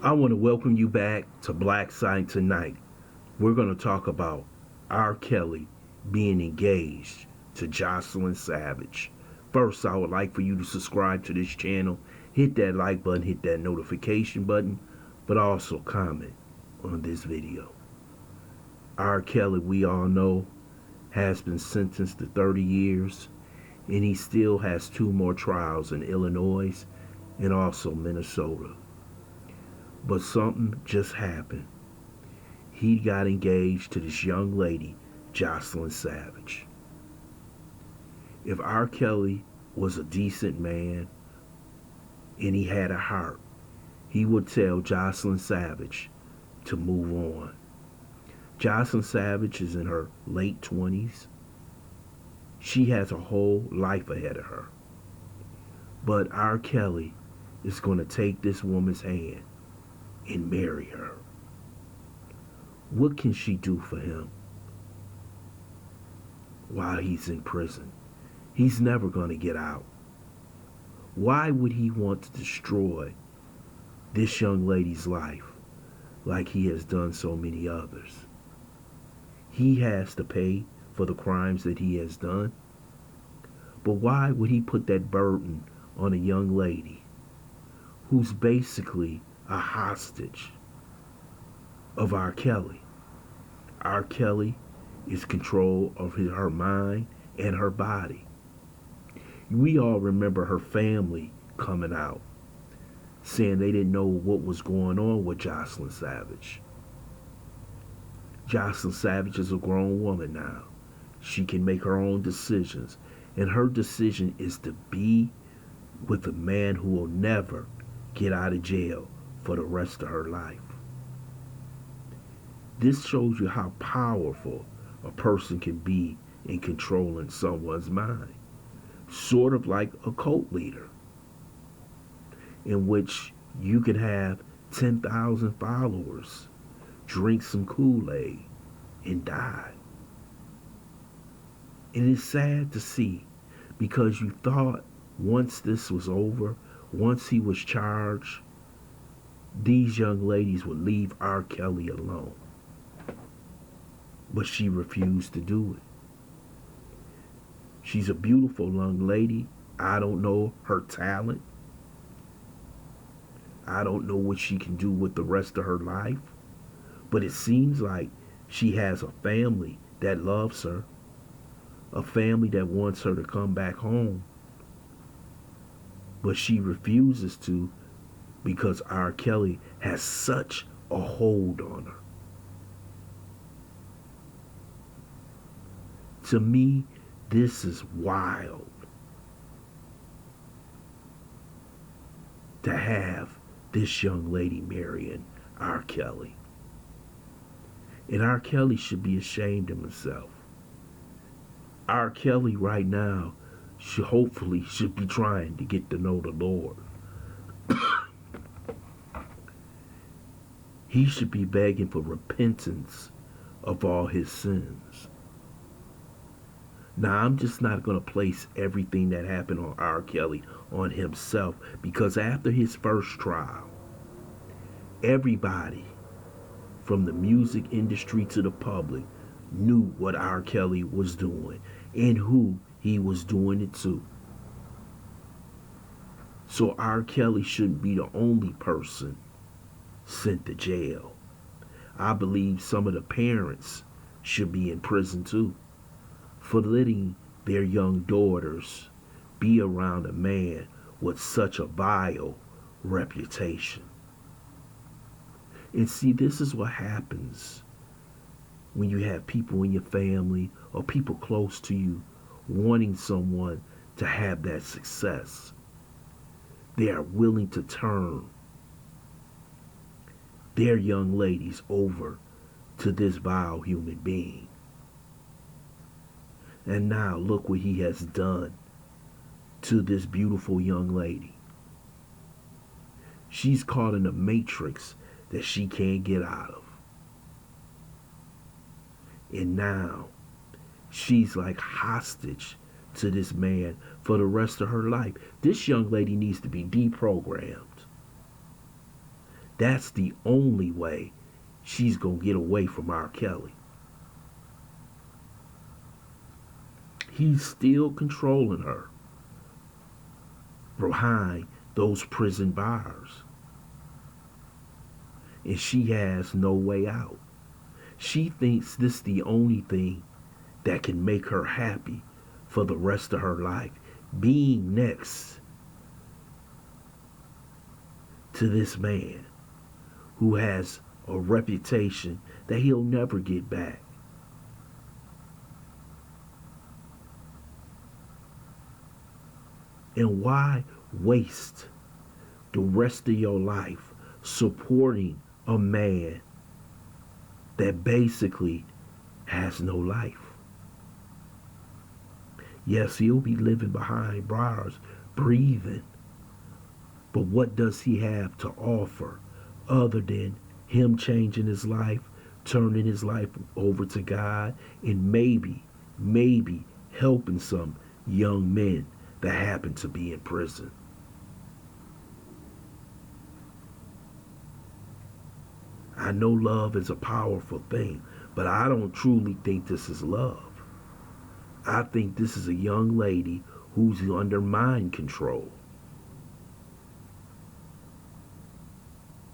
I want to welcome you back to Black Side Tonight. We're going to talk about R. Kelly being engaged to Joycelyn Savage. First, I would like for you to subscribe to this channel, hit that like button, hit that notification button, but also comment on this video. R. Kelly, we all know, has been sentenced to 30 years, and he still has 2 more trials in Illinois and also Minnesota. But something just happened. He got engaged to this young lady, Joycelyn Savage. If R. Kelly was a decent man and he had a heart, he would tell Joycelyn Savage to move on. Joycelyn Savage is in her late 20s. She has a whole life ahead of her. But R. Kelly is going to take this woman's hand and marry her. What can she do for him while he's in prison? He's never going to get out. Why would he want to destroy this young lady's life like he has done so many others? He has to pay for the crimes that he has done. But why would he put that burden on a young lady who's basically a hostage of R. Kelly? R. Kelly is control of her mind and her body. We all remember her family coming out saying they didn't know what was going on with Joycelyn Savage. Joycelyn Savage is a grown woman now. She can make her own decisions, and her decision is to be with a man who will never get out of jail for the rest of her life. This shows you how powerful a person can be in controlling someone's mind. Sort of like a cult leader, in which you could have 10,000 followers, drink some Kool-Aid, and die. It is sad to see, because you thought once this was over, once he was charged, these young ladies would leave R. Kelly alone. But she refused to do it. She's a beautiful young lady. I don't know her talent. I don't know what she can do with the rest of her life. But it seems like she has a family that loves her. A family that wants her to come back home. But she refuses to because R. Kelly has such a hold on her. To me, this is wild. To have this young lady marrying R. Kelly. And R. Kelly should be ashamed of himself. R. Kelly right now hopefully should be trying to get to know the Lord. He should be begging for repentance of all his sins. Now, I'm just not going to place everything that happened on R. Kelly on himself, because after his first trial, everybody from the music industry to the public knew what R. Kelly was doing and who he was doing it to. So R. Kelly shouldn't be the only person sent to jail. I believe some of the parents should be in prison too, for letting their young daughters be around a man with such a vile reputation. And see, this is what happens when you have people in your family or people close to you wanting someone to have that success. They are willing to turn their young ladies over to this vile human being. And now look what he has done to this beautiful young lady. She's caught in a matrix that she can't get out of. And now she's like hostage to this man for the rest of her life. This young lady needs to be deprogrammed. That's the only way she's going to get away from R. Kelly. He's still controlling her behind those prison bars. And she has no way out. She thinks this is the only thing that can make her happy for the rest of her life. Being next to this man who has a reputation that he'll never get back. And why waste the rest of your life supporting a man that basically has no life? Yes, he'll be living behind bars, breathing. But what does he have to offer other than him changing his life, turning his life over to God, and maybe helping some young men that happen to be in prison? I know love is a powerful thing, but I don't truly think this is love. I think this is a young lady who's under mind control.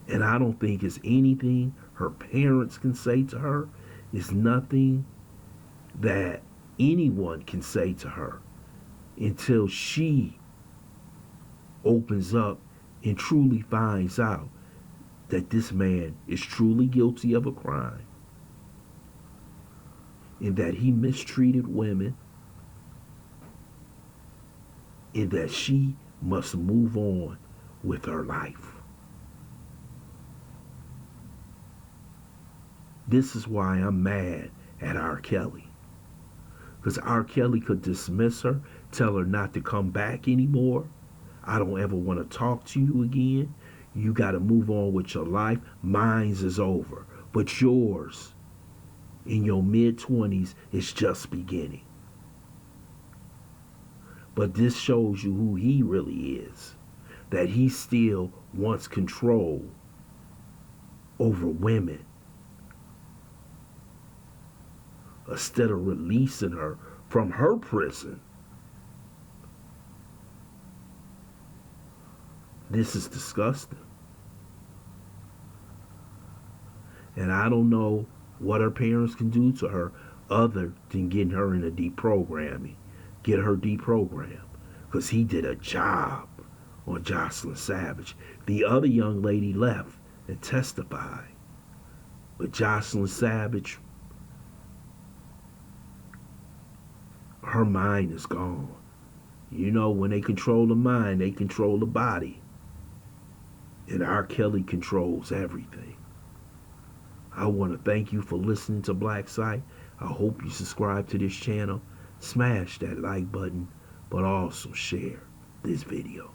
And I don't think it's anything her parents can say to her. It's nothing that anyone can say to her until she opens up and truly finds out that this man is truly guilty of a crime and that he mistreated women and that she must move on with her life. This is why I'm mad at R. Kelly. Because R. Kelly could dismiss her, tell her not to come back anymore. I don't ever want to talk to you again. You got to move on with your life. Mine's is over. But yours, in your mid-20s, is just beginning. But this shows you who he really is. That he still wants control over women. Instead of releasing her from her prison. This is disgusting. And I don't know what her parents can do to her other than getting her in a deprogramming. Get her deprogrammed. Because he did a job on Joycelyn Savage. The other young lady left and testified. But Joycelyn Savage, her mind is gone. You know, when they control the mind, they control the body. And R. Kelly controls everything. I want to thank you for listening to Black Site. I hope you subscribe to this channel. Smash that like button, but also share this video.